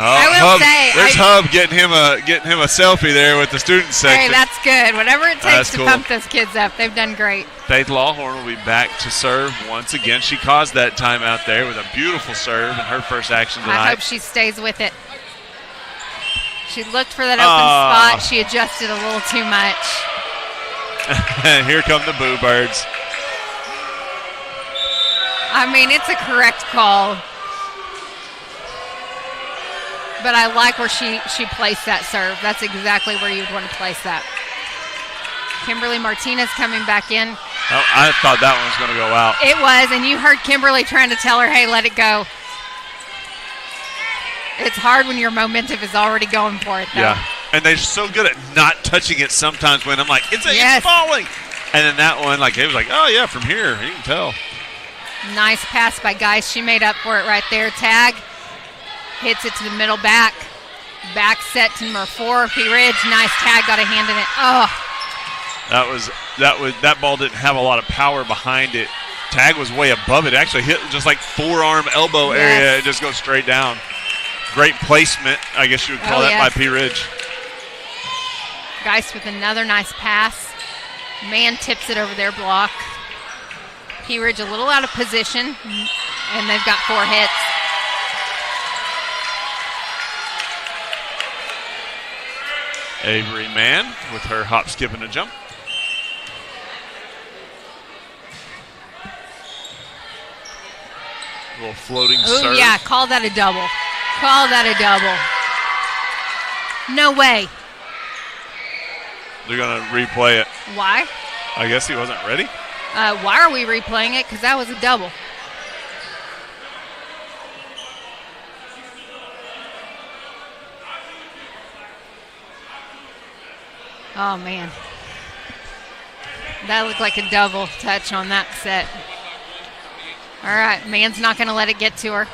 I will say, there's Hub getting him a selfie there with the student section. Hey, that's good. Whatever it takes to cool. pump those kids up, they've done great. Faith Lawhorn will be back to serve once again. She caused that timeout there with a beautiful serve in her first action tonight. I hope she stays with it. She looked for that open spot. She adjusted a little too much. And here come the Boo Birds. I mean, it's a correct call. But I like where she placed that serve. That's exactly where you'd want to place that. Kimberly Martinez coming back in. Oh, I thought that one was going to go out. It was, and you heard Kimberly trying to tell her, hey, let it go. It's hard when your momentum is already going for it, though. Yeah, and they're so good at not touching it sometimes when I'm like, it's falling. And then that one, like, it was like, oh, yeah, from here, you can tell. Nice pass by Geis. She made up for it right there. Tag. Hits it to the middle back. Back set to number 4, Pea Ridge. Nice tag, got a hand in it. Oh. That ball didn't have a lot of power behind it. Tag was way above it. Actually hit just like forearm, elbow area. It just goes straight down. Great placement, I guess you would call that by Pea Ridge. Geist with another nice pass. Man tips it over their block. Pea Ridge a little out of position, and they've got 4 hits. Avery Mann with her hop, skip, and a jump. A little floating serve. Oh, yeah, call that a double. Call that a double. No way. They're going to replay it. Why? I guess he wasn't ready. Why are we replaying it? Because that was a double. Oh, man. That looked like a double touch on that set. All right, Mann's not going to let it get to her.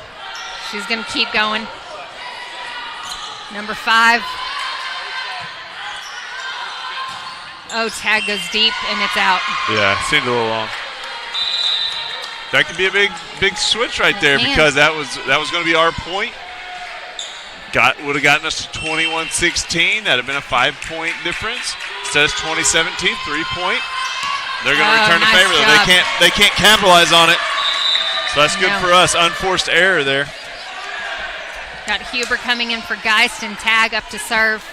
She's going to keep going. Number 5. Oh, tag goes deep, and it's out. Yeah, seemed a little long. That could be a big switch right there because that was going to be our point. Would have gotten us to 21-16. That would have been a 5-point difference. Instead it's 20-17, 3-point. They're going to return the favor. They can't capitalize on it. So that's good for us. Unforced error there. Got Huber coming in for Geist and Tag up to serve.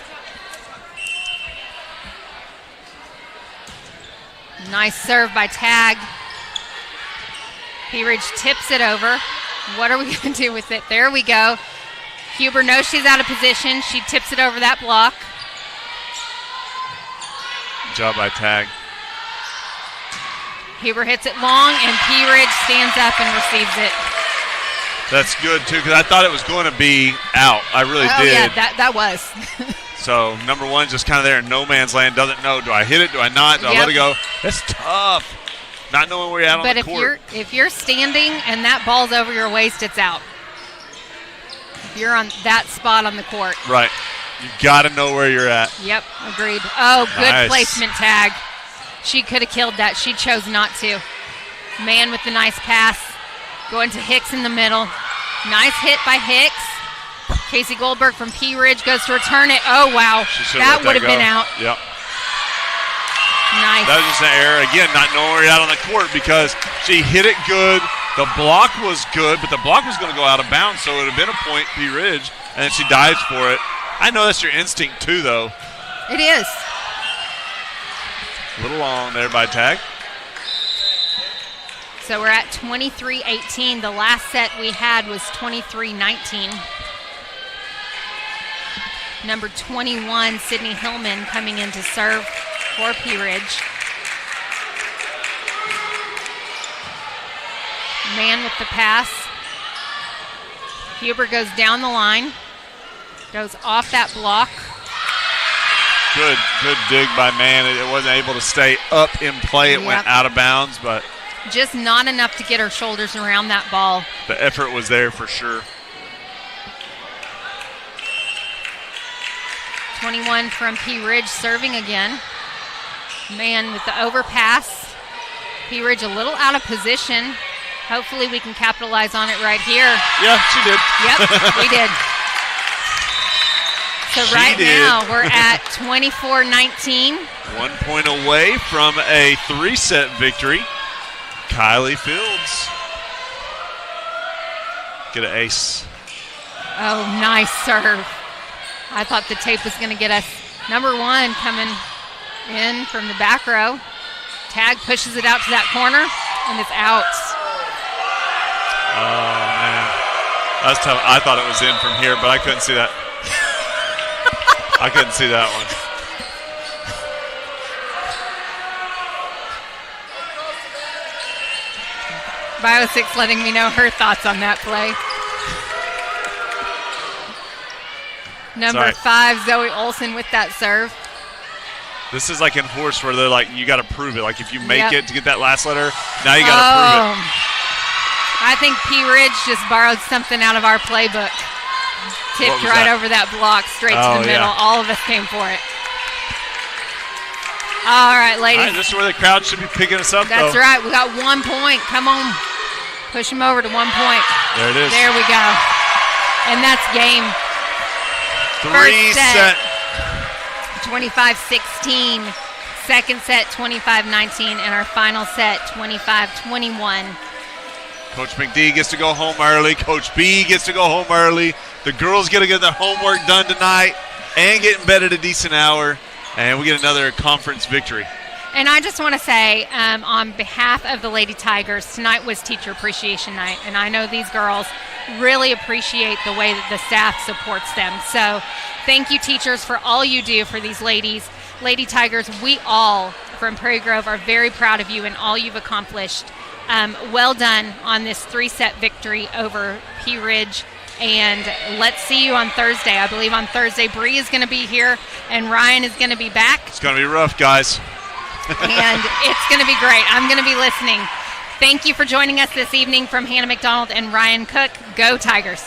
Nice serve by Tag. Pea Ridge tips it over. What are we going to do with it? There we go. Huber knows she's out of position. She tips it over that block. Good job by Tag. Huber hits it long, and Pea Ridge stands up and receives it. That's good, too, because I thought it was going to be out. I really did. Yeah, that was. So, number 1 just kind of there in no man's land. Doesn't know, do I hit it? Do I not? Do I let it go? That's tough. Not knowing where you're at on the court. But if you're standing and that ball's over your waist, it's out. If you're on that spot on the court. Right. You got to know where you're at. Yep, agreed. Oh, good Nice. placement, Tag. She could have killed that. She chose not to. Man with the nice pass. Going to Hicks in the middle. Nice hit by Hicks. Casey Goldberg from Pea Ridge goes to return it. Oh, wow. That would have been out. Yep. Nice. That was just an error. Again, not knowing where you're at on the court because she hit it good. The block was good, but the block was going to go out of bounds, so it would have been a point, Pea Ridge, and then she dives for it. I know that's your instinct, too, though. It is. A little long there by Tag. So we're at 23-18. The last set we had was 23-19. Number 21, Sydney Hillman, coming in to serve for Pea Ridge. Man with the pass. Huber goes down the line. Goes off that block. Good dig by Man. It wasn't able to stay up in play. It went out of bounds, but just not enough to get her shoulders around that ball. The effort was there for sure. 21 from P. Ridge serving again. Man with the overpass. P. Ridge a little out of position. Hopefully we can capitalize on it right here. Yeah, she did. Yep, we did. So now we're at 24-19. 1 point away from a 3-set victory. Kylie Fields. Get an ace. Oh, nice serve. I thought the tape was going to get us number 1 coming in from the back row. Tag pushes it out to that corner, and it's out. Oh, man. That's tough. I thought it was in from here, but I couldn't see that. I couldn't see that one. Bio 6 letting me know her thoughts on that play. Number 5, Zoe Olson with that serve. This is like in horse where they're like, you got to prove it. Like if you make it to get that last letter, now you got to prove it. I think P. Ridge just borrowed something out of our playbook. Tipped right over that block, straight to the middle. All of us came for it. All right, ladies. All right, this is where the crowd should be picking us up, That's right. We got 1 point. Come on. Push them over to 1 point. There it is. There we go. And that's game. 3 set. 25-16. Second set, 25-19. And our final set, 25-21. Coach McD gets to go home early. Coach B gets to go home early. The girls get to get their homework done tonight and get in bed at a decent hour. And we get another conference victory. And I just want to say, on behalf of the Lady Tigers, tonight was Teacher Appreciation Night. And I know these girls really appreciate the way that the staff supports them. So thank you, teachers, for all you do for these ladies. Lady Tigers, we all from Prairie Grove are very proud of you and all you've accomplished. Well done on this 3-set victory over P. Ridge. And let's see you on Thursday. I believe on Thursday, Bree is going to be here and Ryan is going to be back. It's going to be rough, guys. And it's going to be great. I'm going to be listening. Thank you for joining us this evening from Hannah McDonald and Ryan Cook. Go Tigers.